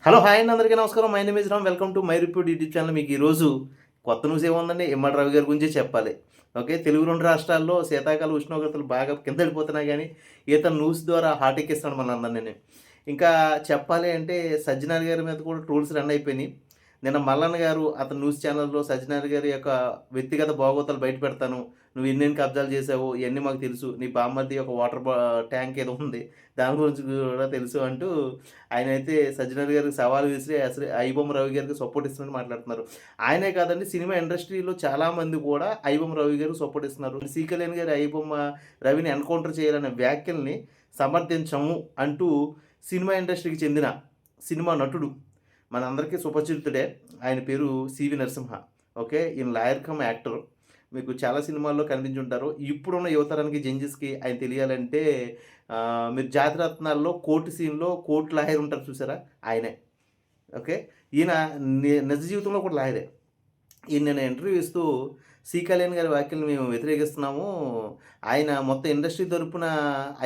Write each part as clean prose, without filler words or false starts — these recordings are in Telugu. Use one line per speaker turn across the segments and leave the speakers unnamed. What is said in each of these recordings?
హలో హాయ్ అండి, అందరికీ నమస్కారం. My name is Ram. Welcome to my report YouTube channel. మీకు ఈరోజు కొత్త న్యూస్ ఏముందండి, ఇమ్మడి రవి గారి గురించి చెప్పాలి. ఓకే, తెలుగు 2 రాష్ట్రాల్లో శీతాకాల ఉష్ణోగ్రతలు బాగా కిందడిపోతున్నాయి కానీ ఇతను న్యూస్ ద్వారా హాట్ ఎక్కిస్తున్నాడు మనందరినీ. ఇంకా చెప్పాలి అంటే సజ్జనార్ గారి మీద కూడా ట్రోల్స్ రన్ అయిపోయినాయి. నిన్న మల్లన్న గారు అతని న్యూస్ ఛానల్‌లో సజ్జనార్ గారి యొక్క వ్యక్తిగత బాగోతాలు బయట పెడతాను. నువ్వు ఎన్నెన్ని కబ్జాలు చేశావో ఇయన్నీ మాకు తెలుసు. నీ బామ్మర్ది ఒక వాటర్ ట్యాంక్ ఏదో ఉంది. దాని గురించి కూడా తెలుసు అంటూ ఆయనైతే సజ్జనార్ గారికి సవాల్ విసిరి అసలు ఐబొమ్మ రవి గారికి సపోర్ట్ ఇస్తున్నట్టు మాట్లాడుతున్నారు. ఆయనే కాదండి, సినిమా ఇండస్ట్రీలో చాలామంది కూడా ఐబొమ్మ రవి గారికి సపోర్ట్ ఇస్తున్నారు. సి కళ్యాణ్ గారు ఐబొమ్మ రవిని ఎన్‌కౌంటర్ చేయాలనే వ్యాఖ్యల్ని సమర్థించము అంటూ సినిమా ఇండస్ట్రీకి చెందిన సినిమా నటుడు, మనందరికీ సుపరిచితుడే. ఆయన పేరు సివి నరసింహ. ఓకే, ఈయన లాయర్ కమ్ యాక్టర్. మీకు చాలా సినిమాల్లో కనిపించుంటారు. ఇప్పుడున్న యువతరానికి జెంజెస్‌కి ఆయన తెలియాలంటే మీరు జాతిరత్నాల్లో కోర్టు సీన్‌లో కోర్టు లాయర్ ఉంటారు చూసారా, ఆయనే. ఓకే, ఈయన నిజ జీవితంలో కూడా లాయరే. ఈయన నేను ఇంటర్వ్యూ ఇస్తూ సి కళ్యాణ్ గారి వ్యాఖ్యలను మేము వ్యతిరేకిస్తున్నాము. ఆయన మొత్తం ఇండస్ట్రీ తరపున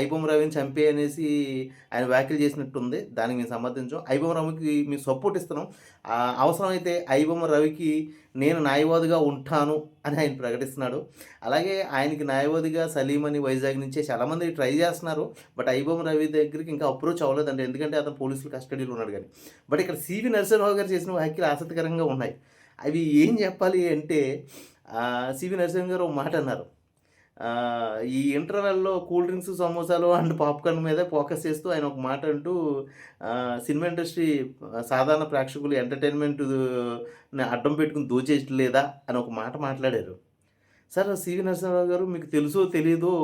ఐబొమ్మ రవిని చంపేయనేసి ఆయన వ్యాఖ్యలు చేసినట్టుంది. దానికి మేము సమర్థించాం. ఐబొమ్మ రవికి మేము సపోర్ట్ ఇస్తున్నాం. అవసరమైతే ఐబొమ్మ రవికి నేను న్యాయవాదిగా ఉంటాను అని ఆయన ప్రకటిస్తున్నాడు. అలాగే ఆయనకి న్యాయవాదిగా సలీం అని వైజాగ్ నుంచే చాలామంది ట్రై చేస్తున్నారు. బట్ ఐబొమ్మ రవి దగ్గరికి ఇంకా అప్రోచ్ అవ్వలేదండి. ఎందుకంటే అతను పోలీసుల కస్టడీలో ఉన్నాడు కానీ. బట్ ఇక్కడ సివి నరసింహరావు గారు చేసిన వ్యాఖ్యలు ఆసక్తికరంగా ఉన్నాయి. అవి ఏం చెప్పాలి అంటే సివి నరసింహ గారు ఒక మాట అన్నారు. ఈ ఇంటర్వెల్‌లో కూల్ డ్రింక్స్, సమోసాలు అండ్ పాప్‌కార్న్ మీదే ఫోకస్ చేస్తూ ఆయన ఒక మాట అంటూ సినిమా ఇండస్ట్రీ సాధారణ ప్రేక్షకులు ఎంటర్‌టైన్‌మెంట్‌ని అడ్డం పెట్టుకొని దోచేయట్లేదా అని ఒక మాట మాట్లాడారు. సార్, సివి నరసింహారావు గారు మీకు తెలుసో తెలీదో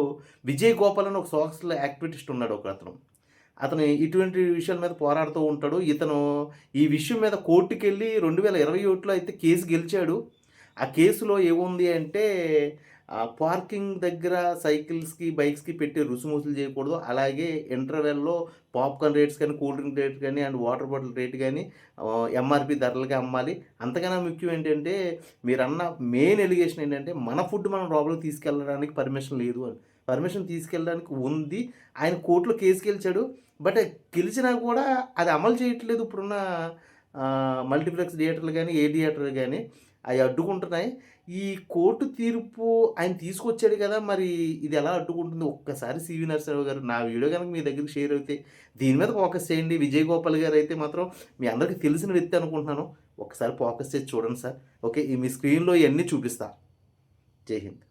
విజయ్ గోపాల్ అని ఒక సోషల్ యాక్టివిస్ట్ ఉన్నాడు ఒకతను. అతను ఇటువంటి విషయాల మీద పోరాడుతూ ఉంటాడు. ఇతను ఈ విషయం మీద కోర్టుకెళ్ళి 2021లో అయితే కేసు గెలిచాడు. ఆ కేసులో ఏముంది అంటే పార్కింగ్ దగ్గర సైకిల్స్‌కి, బైక్స్‌కి పెట్టే రుసుముసలు చేయకూడదు. అలాగే ఇంటర్వెల్‌లో పాప్‌కార్న్ రేట్స్ కానీ, కూల్ డ్రింక్ రేట్ కానీ అండ్ వాటర్ బాటిల్ రేట్ కానీ ఎంఆర్‌పీ ధరలకే అమ్మాలి. అంతకన్నా ముఖ్యం ఏంటంటే మీరన్న మెయిన్ ఎలిగేషన్ ఏంటంటే మన ఫుడ్ మనం లోపలికి తీసుకెళ్ళడానికి పర్మిషన్ లేదు అని. పర్మిషన్ తీసుకెళ్ళడానికి ఉంది. ఆయన కోర్టులో కేసు గెలిచాడు. బట్ గెలిచినా కూడా అది అమలు చేయట్లేదు ఇప్పుడున్న మల్టీప్లెక్స్ థియేటర్లు గానీ, ఏ థియేటర్లు గానీ అయి అడ్డుకుంటున్నాయి. ఈ కోర్టు తీర్పు ఆయన తీసుకొచ్చాడు కదా! మరి ఇది ఎలా అడ్డుకుంటుంది? ఒక్కసారి సివి నరసింహారావు గారు నా వీడియో గనుక మీ దగ్గరికి షేర్ అవుతే దీని మీద ఫోకస్ చేయండి. విజయ్ గోపాల్ గారైతే మాత్రం మీ అందరికీ తెలిసిన వ్యక్తి అనుకుంటున్నాను. ఒక్కసారి ఫోకస్ చేసి చూడండి సార్. ఓకే, ఈ మీ స్క్రీన్‌లో ఇయన్నీ చూపిస్తా. జై హింద్.